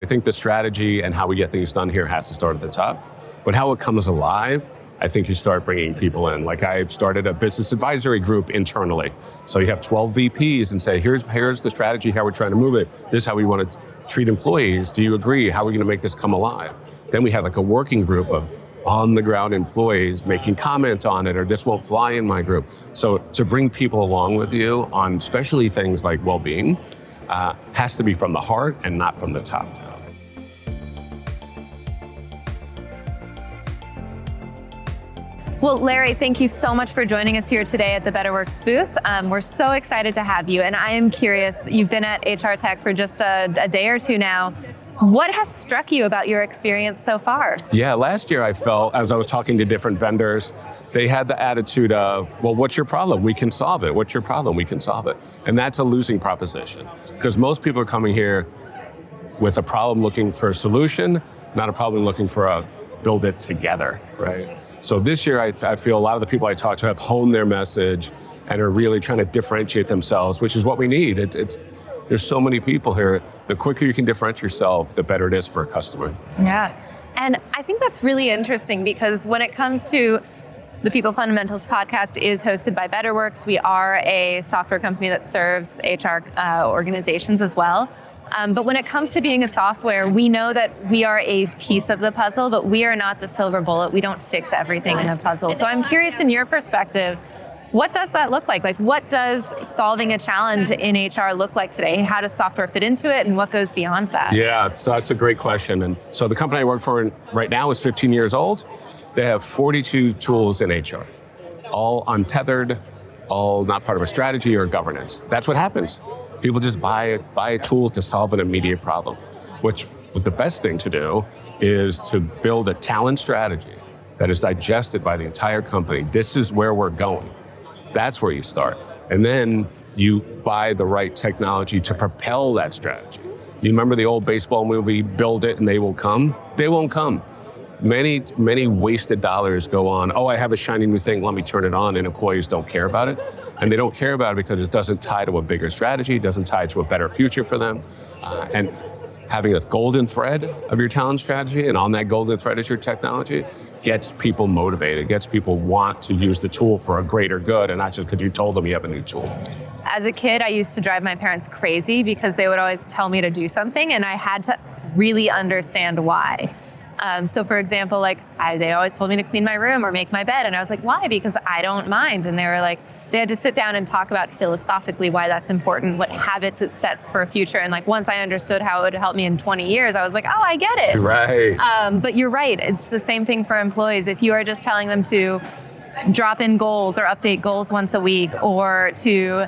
I think the strategy and how we get things done here has to start at the top, but how it comes alive, I think you start bringing people in. Like I've started a business advisory group internally. So you have 12 VPs and say, here's the strategy, how we're trying to move it. This is how we want to treat employees. Do you agree? How are we going to make this come alive? Then we have like a working group of on the ground employees making comment on it, or this won't fly in my group. So to bring people along with you on especially things like well-being has to be from the heart and not from the top. Well, Larry, thank you so much for joining us here today at the BetterWorks booth. We're so excited to have you, and I am curious, you've been at HR Tech for just a day or two now. What has struck you about your experience so far? Yeah, last year I felt, as I was talking to different vendors, they had the attitude of, well, what's your problem? We can solve it. What's your problem? We can solve it. And that's a losing proposition, because most people are coming here with a problem looking for a solution, not a problem looking for a build it together, right? So this year, I feel a lot of the people I talk to have honed their message and are really trying to differentiate themselves, which is what we need. There's so many people here. The quicker you can differentiate yourself, the better it is for a customer. Yeah, and I think that's really interesting, because when it comes to the People Fundamentals podcast is hosted by BetterWorks. We are a software company that serves HR organizations as well. But when it comes to being a software, we know that we are a piece of the puzzle, but we are not the silver bullet. We don't fix everything in a puzzle. So I'm curious, in your perspective, what does that look like? Like, what does solving a challenge in HR look like today? How does software fit into it, and what goes beyond that? Yeah, so that's a great question. And so the company I work for right now is 15 years old. They have 42 tools in HR, all untethered, all not part of a strategy or governance. That's what happens. People just buy a tool to solve an immediate problem, which the best thing to do is to build a talent strategy that is digested by the entire company. This is where we're going. That's where you start. And then you buy the right technology to propel that strategy. You remember the old baseball movie, Build It and They Will Come? They won't come. Many wasted dollars go on, oh, I have a shiny new thing, let me turn it on, and employees don't care about it. And they don't care about it because it doesn't tie to a bigger strategy, it doesn't tie to a better future for them. And having a golden thread of your talent strategy, and on that golden thread is your technology, gets people motivated, gets people want to use the tool for a greater good, and not just because you told them you have a new tool. As a kid, I used to drive my parents crazy because they would always tell me to do something, and I had to really understand why. So for example, like they always told me to clean my room or make my bed, and I was like, why? Because I don't mind. And they were like, they had to sit down and talk about philosophically why that's important, what habits it sets for a future. And like once I understood how it would help me in 20 years, I was like, oh, I get it. Right. But you're right. It's the same thing for employees. If you are just telling them to drop in goals or update goals once a week, or to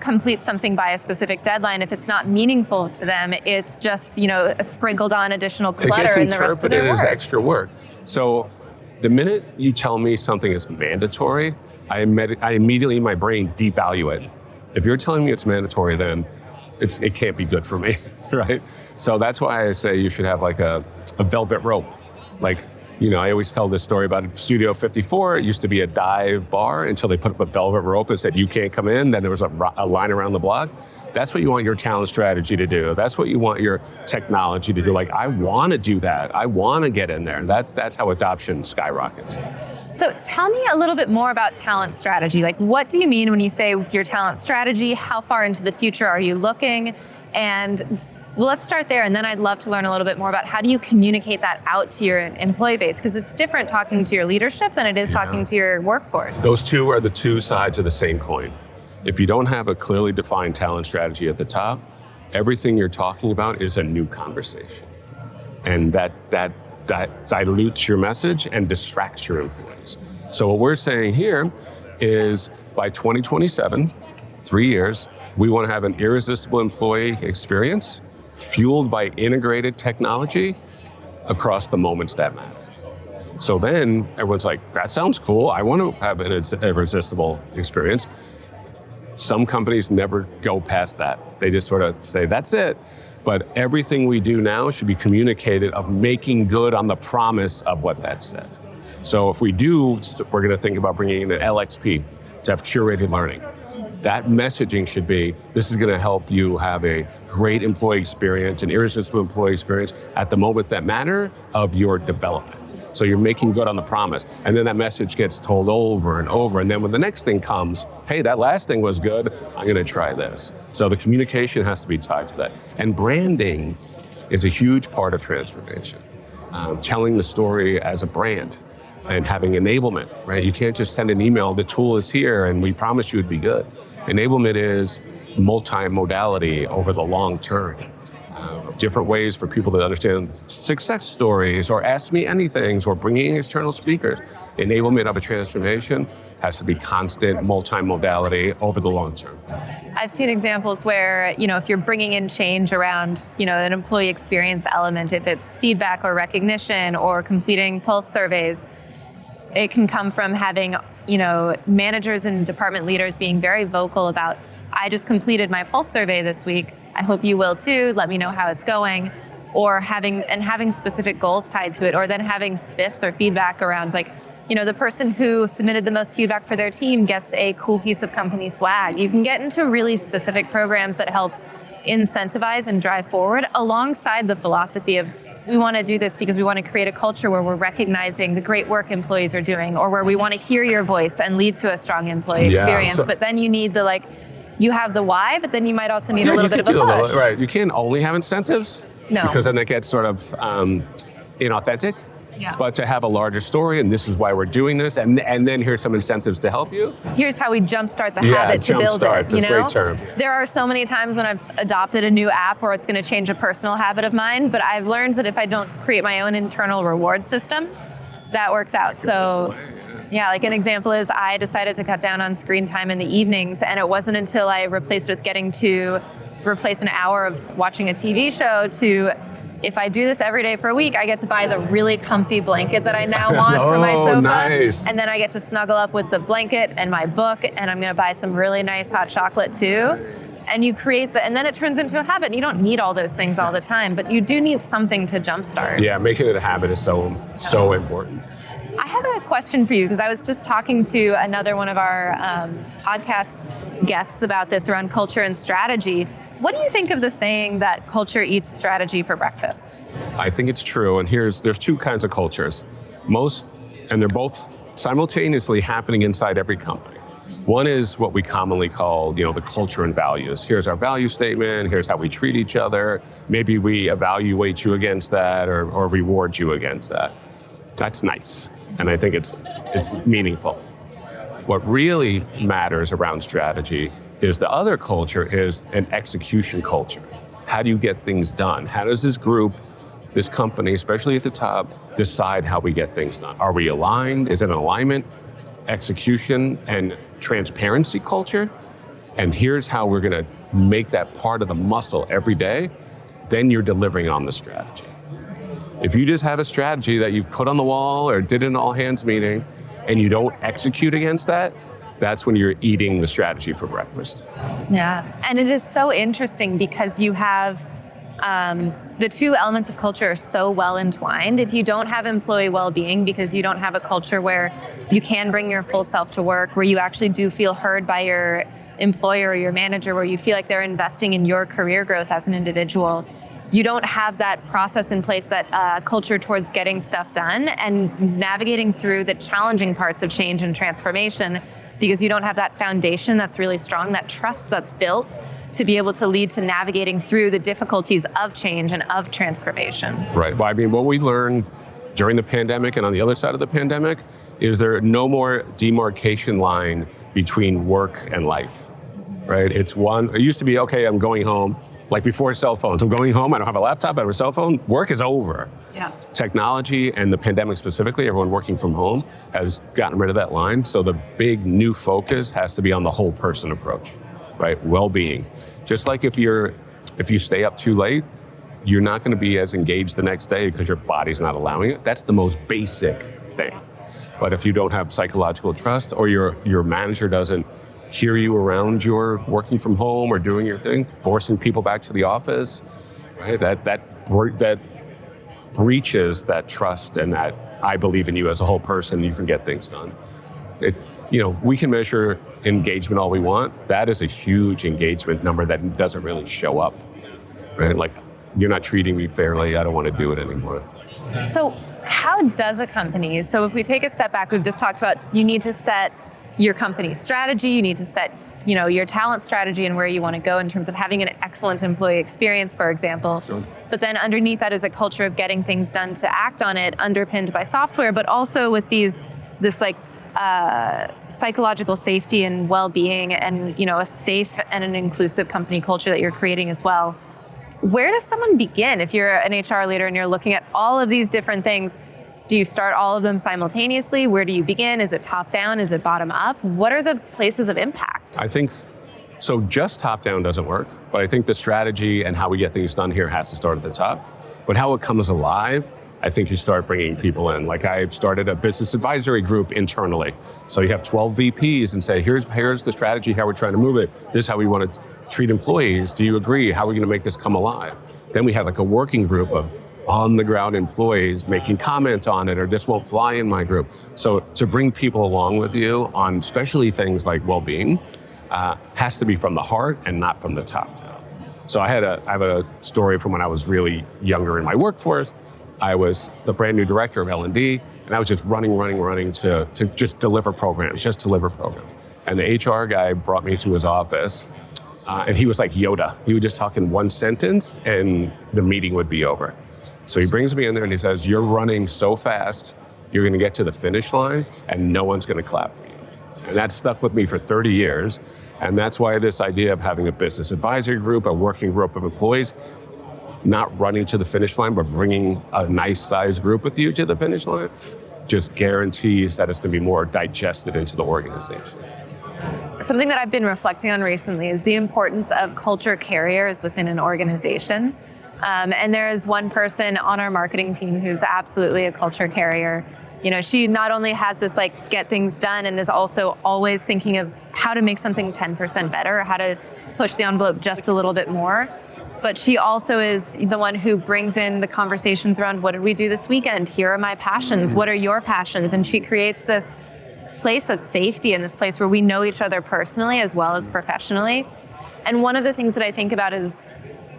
complete something by a specific deadline, if it's not meaningful to them, it's just, sprinkled on additional clutter in the rest of their work. It gets interpreted as extra work. So the minute you tell me something is mandatory, I immediately in my brain devalue it. If you're telling me it's mandatory, then it can't be good for me, right? So that's why I say you should have like a velvet rope. Like, I always tell this story about Studio 54. It used to be a dive bar until they put up a velvet rope and said, you can't come in. Then there was a line around the block. That's what you want your talent strategy to do. That's what you want your technology to do. Like, I want to do that. I want to get in there. That's how adoption skyrockets. So tell me a little bit more about talent strategy. Like, what do you mean when you say your talent strategy? How far into the future are you looking? And well, let's start there, and then I'd love to learn a little bit more about how do you communicate that out to your employee base, because it's different talking to your leadership than it is talking to your workforce. Those two are the two sides of the same coin. If you don't have a clearly defined talent strategy at the top, everything you're talking about is a new conversation. And that dilutes your message and distracts your employees. So what we're saying here is by 2027, 3 years, we want to have an irresistible employee experience fueled by integrated technology across the moments that matter. So then everyone's like, that sounds cool. I want to have an irresistible experience. Some companies never go past that. They just sort of say, that's it. But everything we do now should be communicated of making good on the promise of what that said. So if we do, we're going to think about bringing in an LXP to have curated learning. That messaging should be, this is going to help you have a great employee experience, an irresistible employee experience at the moments that matter of your development. So you're making good on the promise. And then that message gets told over and over. And then when the next thing comes, hey, that last thing was good, I'm going to try this. So the communication has to be tied to that. And branding is a huge part of transformation. Telling the story as a brand and having enablement, right? You can't just send an email, the tool is here and we promise you it'd be good. Enablement is multi-modality over the long term. Different ways for people to understand success stories or ask me anything or bringing external speakers. Enablement of a transformation has to be constant multi-modality over the long term. I've seen examples where, if you're bringing in change around, an employee experience element, if it's feedback or recognition or completing pulse surveys, it can come from having, managers and department leaders being very vocal about, I just completed my pulse survey this week. I hope you will too. Let me know how it's going. Or having specific goals tied to it, or then having spiffs or feedback around the person who submitted the most feedback for their team gets a cool piece of company swag. You can get into really specific programs that help incentivize and drive forward alongside the philosophy of, we want to do this because we want to create a culture where we're recognizing the great work employees are doing, or where we want to hear your voice and lead to a strong employee experience. But then you need you have the why, but then you might also need a little bit of a push. Right, you can't only have incentives, no, because then it gets sort of inauthentic. Yeah. But to have a larger story, and this is why we're doing this, and then here's some incentives to help you. Here's how we jumpstart the habit to build it. That's a great term. There are so many times when I've adopted a new app where it's going to change a personal habit of mine, but I've learned that if I don't create my own internal reward system, that works out. So yeah, like an example is I decided to cut down on screen time in the evenings, and it wasn't until I replaced with getting to replace an hour of watching a TV show to, if I do this every day for a week, I get to buy the really comfy blanket that I now want for my sofa. Nice. And then I get to snuggle up with the blanket and my book, and I'm going to buy some really nice hot chocolate too. And you create and then it turns into a habit. You don't need all those things all the time, but you do need something to jumpstart. Yeah, making it a habit is so important. I have a question for you, because I was just talking to another one of our podcast guests about this around culture and strategy. What do you think of the saying that culture eats strategy for breakfast? I think it's true, and there's two kinds of cultures. And they're both simultaneously happening inside every company. One is what we commonly call, the culture and values. Here's our value statement, here's how we treat each other. Maybe we evaluate you against that or reward you against that. That's nice, and I think it's meaningful. What really matters around strategy is the other culture is an execution culture. How do you get things done? How does this group, this company, especially at the top, decide how we get things done? Are we aligned? Is it an alignment, execution, and transparency culture? And here's how we're gonna make that part of the muscle every day. Then you're delivering on the strategy. If you just have a strategy that you've put on the wall or did an all hands meeting and you don't execute against that, that's when you're eating the strategy for breakfast. Yeah, and it is so interesting because you have the two elements of culture are so well entwined. If you don't have employee well-being because you don't have a culture where you can bring your full self to work, where you actually do feel heard by your employer or your manager, where you feel like they're investing in your career growth as an individual, you don't have that process in place, that culture towards getting stuff done and navigating through the challenging parts of change and transformation, because you don't have that foundation that's really strong, that trust that's built to be able to lead to navigating through the difficulties of change and of transformation. Right. Well, I mean, what we learned during the pandemic and on the other side of the pandemic is there no more demarcation line between work and life, right? It used to be, okay, I'm going home. Like before cell phones, I'm going home, I don't have a laptop, I have a cell phone, work is over. Yeah. Technology and the pandemic specifically, everyone working from home has gotten rid of that line. So the big new focus has to be on the whole person approach, right? Well-being. Just like if you stay up too late, you're not gonna be as engaged the next day because your body's not allowing it. That's the most basic thing. But if you don't have psychological trust or your manager doesn't hear you around your working from home or doing your thing, forcing people back to the office, right? That breaches that trust and that I believe in you as a whole person, you can get things done. We can measure engagement all we want, that is a huge engagement number that doesn't really show up, right? Like, you're not treating me fairly, I don't want to do it anymore. So how does a company, so if we take a step back, we've just talked about you need to set your company's strategy, you need to set your talent strategy and where you want to go in terms of having an excellent employee experience, for example. Sure. But then underneath that is a culture of getting things done to act on it, underpinned by software, but also with this psychological safety and well-being and a safe and an inclusive company culture that you're creating as well. Where does someone begin if you're an HR leader and you're looking at all of these different things? Do you start all of them simultaneously? Where do you begin? Is it top down? Is it bottom up? What are the places of impact? I think, so just top down doesn't work, but I think the strategy and how we get things done here has to start at the top. But how it comes alive, I think you start bringing people in. Like, I've started a business advisory group internally. So you have 12 VPs and say, here's the strategy, how we're trying to move it. This is how we want to treat employees. Do you agree? How are we going to make this come alive? Then we have like a working group of on-the-ground employees making comment on it, or this won't fly in my group. So to bring people along with you on especially things like well-being has to be from the heart and not from the top down. So I have a story from when I was really younger in my workforce. I was the brand new director of L&D, and I was just running to just deliver programs. And the HR guy brought me to his office, and he was like Yoda. He would just talk in one sentence, and the meeting would be over. So he brings me in there and he says, you're running so fast, you're going to get to the finish line and no one's going to clap for you. And that stuck with me for 30 years. And that's why this idea of having a business advisory group, a working group of employees, not running to the finish line, but bringing a nice sized group with you to the finish line, just guarantees that it's going to be more digested into the organization. Something that I've been reflecting on recently is the importance of culture carriers within an organization. And there is one person on our marketing team who's absolutely a culture carrier. She not only has this get things done and is also always thinking of how to make something 10% better, how to push the envelope just a little bit more. But she also is the one who brings in the conversations around, what did we do this weekend? Here are my passions. What are your passions? And she creates this place of safety and this place where we know each other personally as well as professionally. And one of the things that I think about is,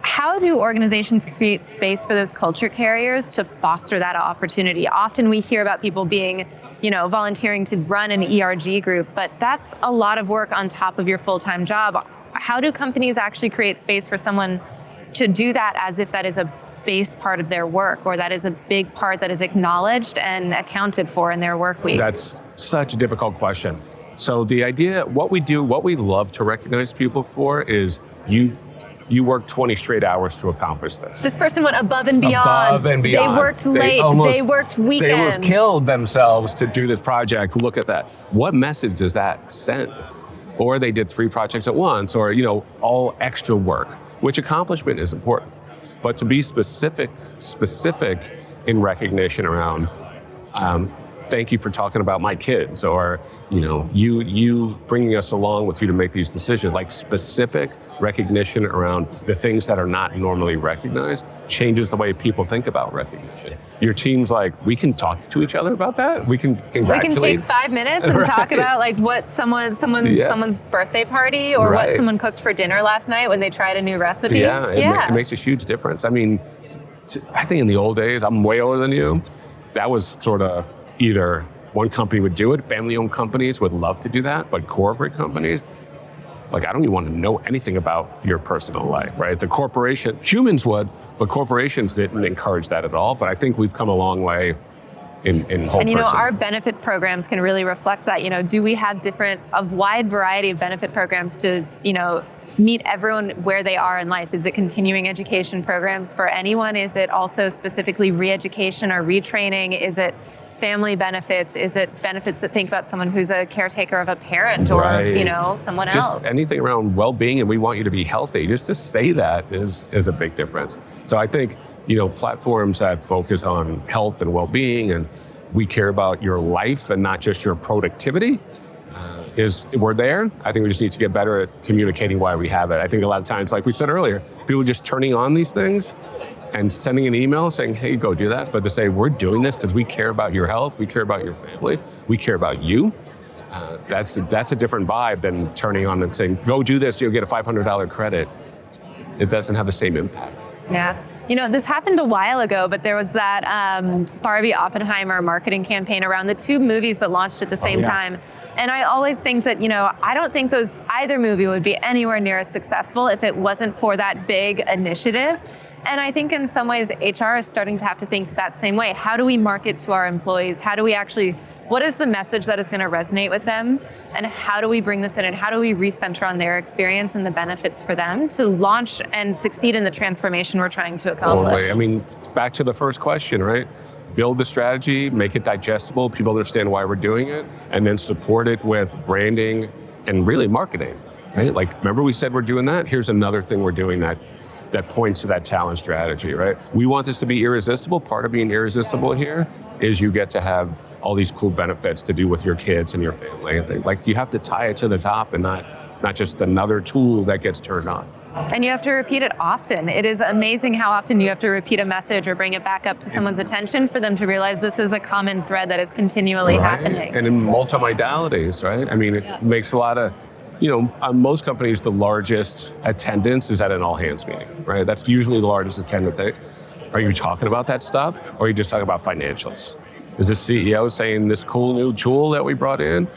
how do organizations create space for those culture carriers to foster that opportunity? Often we hear about people being, volunteering to run an ERG group, but that's a lot of work on top of your full-time job. How do companies actually create space for someone to do that as if that is a base part of their work, or that is a big part that is acknowledged and accounted for in their work week? That's such a difficult question. So the idea, what we love to recognize people for is you worked 20 straight hours to accomplish this. This person went above and beyond. They worked late. They worked weekends. They almost killed themselves to do this project. Look at that. What message does that send? Or they did 3 projects at once, or all extra work, which accomplishment is important. But to be specific in recognition around, thank you for talking about my kids, or you bringing us along with you to make these decisions. Like, specific recognition around the things that are not normally recognized changes the way people think about recognition. Your team's like, we can talk to each other about that. We can congratulate. We can take 5 minutes and talk about what someone's birthday party, or what someone cooked for dinner last night when they tried a new recipe. It makes a huge difference. I mean, I think in the old days, I'm way older than you, that was sort of either one company would do it, family-owned companies would love to do that, but corporate companies, I don't even want to know anything about your personal life, right? The corporation, humans would, but corporations didn't encourage that at all. But I think we've come a long way in whole person. And our benefit programs can really reflect that. Do we have a wide variety of benefit programs to, meet everyone where they are in life? Is it continuing education programs for anyone? Is it also specifically re-education or retraining? Is it family benefits? Is it benefits that think about someone who's a caretaker of a parent, or someone else? Just anything around well-being, and we want you to be healthy. Just to say that is a big difference. So I think platforms that focus on health and well-being, and we care about your life and not just your productivity, we're there. I think we just need to get better at communicating why we have it. I think a lot of times, like we said earlier, people just turning on these things and sending an email saying, hey, go do that. But to say, we're doing this because we care about your health, we care about your family, we care about you. That's a different vibe than turning on and saying, go do this, you'll get a $500 credit. It doesn't have the same impact. Yeah. This happened a while ago, but there was that Barbie Oppenheimer marketing campaign around the two movies that launched at the same time. And I always think that, I don't think either movie would be anywhere near as successful if it wasn't for that big initiative. And I think in some ways, HR is starting to have to think that same way. How do we market to our employees? What is the message that is going to resonate with them? And how do we bring this in? And how do we recenter on their experience and the benefits for them to launch and succeed in the transformation we're trying to accomplish? Totally. I mean, back to the first question, right? Build the strategy, make it digestible, people understand why we're doing it, and then support it with branding and really marketing, right? Like, remember we said we're doing that? Here's another thing we're doing that points to that talent strategy, right? We want this to be irresistible. Part of being irresistible here is you get to have all these cool benefits to do with your kids and your family. And like, you have to tie it to the top and not just another tool that gets turned on. And you have to repeat it often. It is amazing how often you have to repeat a message or bring it back up to someone's attention for them to realize this is a common thread that is continually happening. And in multimodalities, right? I mean, it makes a lot of, most companies, the largest attendance is at an all-hands meeting, right? That's usually the largest attendance thing. Are you talking about that stuff, or are you just talking about financials? Is the CEO saying this cool new tool that we brought in,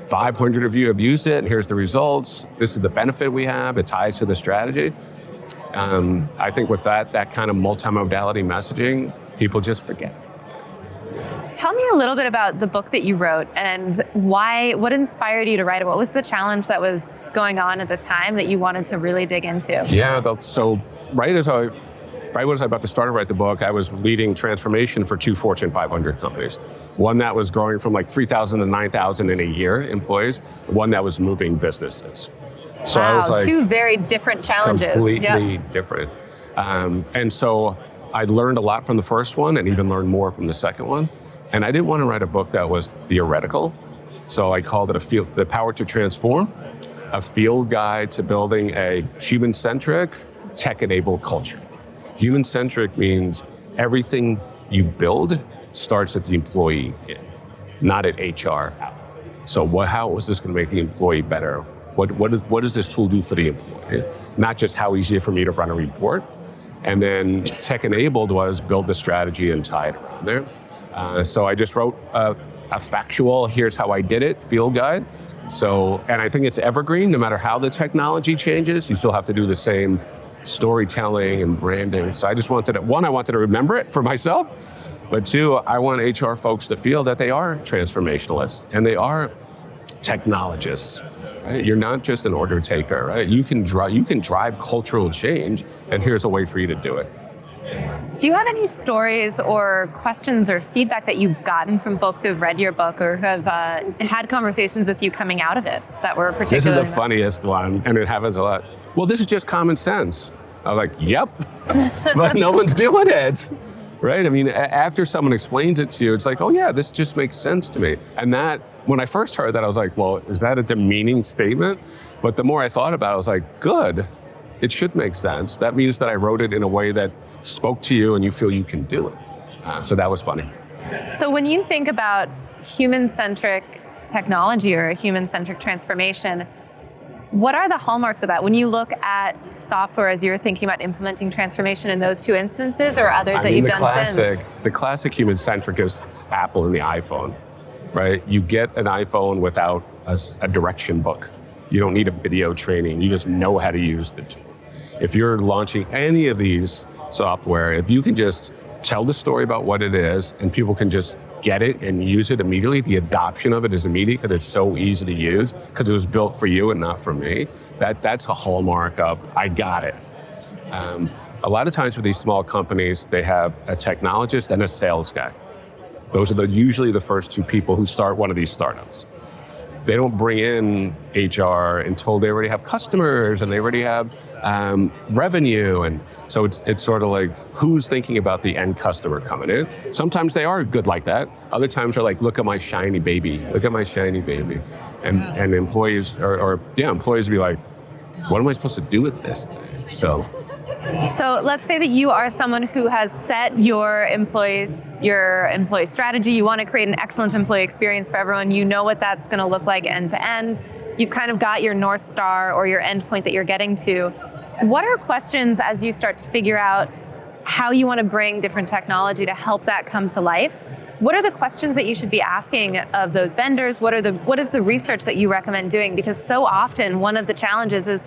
500 of you have used it, and here's the results. This is the benefit we have. It ties to the strategy. I think with that kind of multimodality messaging, people just forget. Tell me a little bit about the book that you wrote and what inspired you to write it? What was the challenge that was going on at the time that you wanted to really dig into? Yeah, so right as I was about to start to write the book, I was leading transformation for 2 Fortune 500 companies. One that was growing from like 3,000 to 9,000 in a year employees, one that was moving businesses. So wow, I was like, 2 very different challenges. Completely different. And so I learned a lot from the first one and even learned more from the second one. And I didn't want to write a book that was theoretical. So I called it The Power to Transform, a field guide to building a human-centric, tech-enabled culture. Human-centric means everything you build starts at the employee end, not at HR. So how is this going to make the employee better? What does this tool do for the employee? Not just how easy it is for me to run a report. And then tech-enabled was build the strategy and tie it around there. So I just wrote a factual, here's how I did it, field guide. And I think it's evergreen, no matter how the technology changes, you still have to do the same storytelling and branding. So I just wanted to remember it for myself, but 2, I want HR folks to feel that they are transformationalists and they are technologists. Right? You're not just an order taker, right? You can drive cultural change, and here's a way for you to do it. Do you have any stories or questions or feedback that you've gotten from folks who have read your book or who have had conversations with you coming out of it that were particularly? This is the funniest one, and it happens a lot. Well, this is just common sense. I'm like, yep, but no one's doing it, right? I mean, after someone explains it to you, it's like, oh yeah, this just makes sense to me. And that, when I first heard that, I was like, well, is that a demeaning statement? But the more I thought about it, I was like, good, it should make sense. That means that I wrote it in a way that spoke to you and you feel you can do it. So that was funny. So when you think about human-centric technology or a human-centric transformation, what are the hallmarks of that? When you look at software as you're thinking about implementing transformation in those 2 instances or others that you've done since? The classic human-centric is Apple and the iPhone, right? You get an iPhone without a direction book. You don't need a video training. You just know how to use the tool. If you're launching any of these software, if you can just tell the story about what it is and people can just get it and use it immediately, the adoption of it is immediate because it's so easy to use because it was built for you and not for me. That's a hallmark of, I got it. A lot of times with these small companies, they have a technologist and a sales guy. Those are usually the first 2 people who start one of these startups. They don't bring in HR until they already have customers and they already have revenue. And so it's sort of like, who's thinking about the end customer coming in? Sometimes they are good like that. Other times they're like, look at my shiny baby. Look at my shiny baby. And employees employees will be like, what am I supposed to do with this thing? So So let's say that you are someone who has set your employee strategy. You want to create an excellent employee experience for everyone. You know what that's going to look like end to end. You've kind of got your North Star or your end point that you're getting to. What are questions as you start to figure out how you want to bring different technology to help that come to life? What are the questions that you should be asking of those vendors? What is the research that you recommend doing? Because so often one of the challenges is,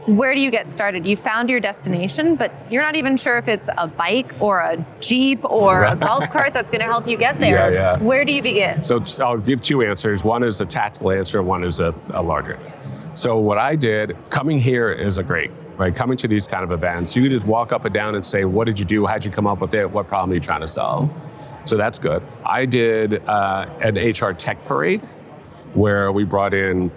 where do you get started? You found your destination, but you're not even sure if it's a bike or a Jeep or a golf cart that's going to help you get there. Yeah. So where do you begin? So I'll give two answers. One is a tactical answer, one is a larger. So what I did, coming here is great, right? Coming to these kind of events, you just walk up and down and say, what did you do? How'd you come up with it? What problem are you trying to solve? So that's good. I did an HR tech parade where we brought in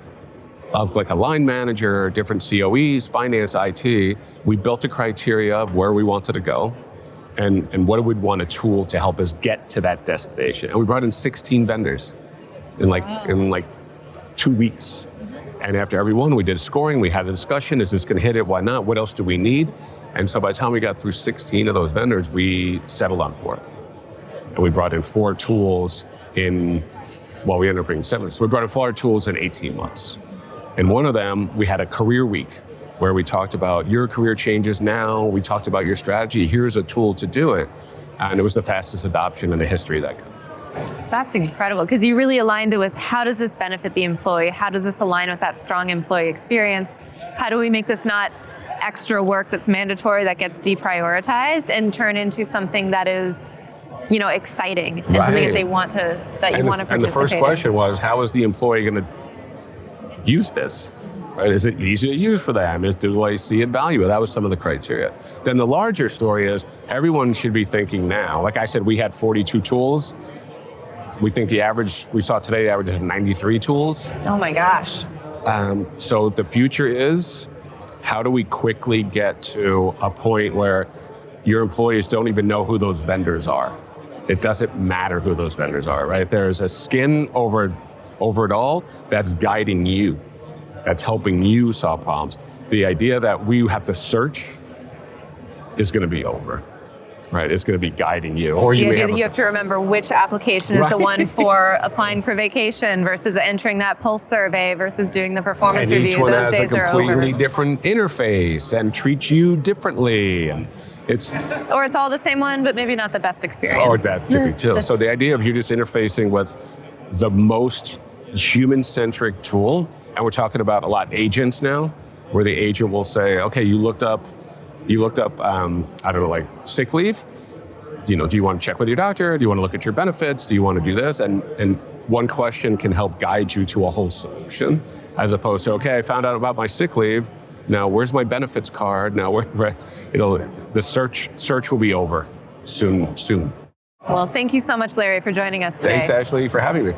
like a line manager, different COEs, finance, IT. We built a criteria of where we wanted to go and what we'd want a tool to help us get to that destination. And we brought in 16 vendors in like 2 weeks. And after every one, we did scoring, we had a discussion, is this gonna hit it, why not, what else do we need? And so by the time we got through 16 of those vendors, we settled on 4. And we brought in 4 tools we ended up bringing 7. So we brought in 4 tools in 18 months. And one of them, we had a career week where we talked about your career changes now, we talked about your strategy, here's a tool to do it. And it was the fastest adoption in the history of that company. That's incredible, because you really aligned it with how does this benefit the employee? How does this align with that strong employee experience? How do we make this not extra work that's mandatory that gets deprioritized and turn into something that is exciting and something that you want to participate in? And the first question was, how is the employee going to use this? Right? Is it easy to use for them? Do I see it value? That was some of the criteria. Then the larger story is everyone should be thinking now. Like I said, we had 42 tools. We think the average is 93 tools. Oh my gosh. So the future is, how do we quickly get to a point where your employees don't even know who those vendors are? It doesn't matter who those vendors are, right? There's a skin over it all that's guiding you, that's helping you solve problems. The idea that we have to search is going to be over, right? It's going to be guiding you. Or you have to remember which application is the one for applying for vacation versus entering that pulse survey versus doing the performance review. And each one Those has a days are completely over. different interface and treats you differently. And or it's all the same one, but maybe not the best experience. Or that could be too. So the idea of you just interfacing with the most human-centric tool, and we're talking about a lot of agents now, where the agent will say, okay, you looked up, like sick leave. Do you want to check with your doctor? Do you want to look at your benefits? Do you want to do this? And one question can help guide you to a whole solution, as opposed to, okay, I found out about my sick leave. Now, where's my benefits card? Now, the search will be over soon. Well, thank you so much, Larry, for joining us today. Thanks, Ashley, for having me.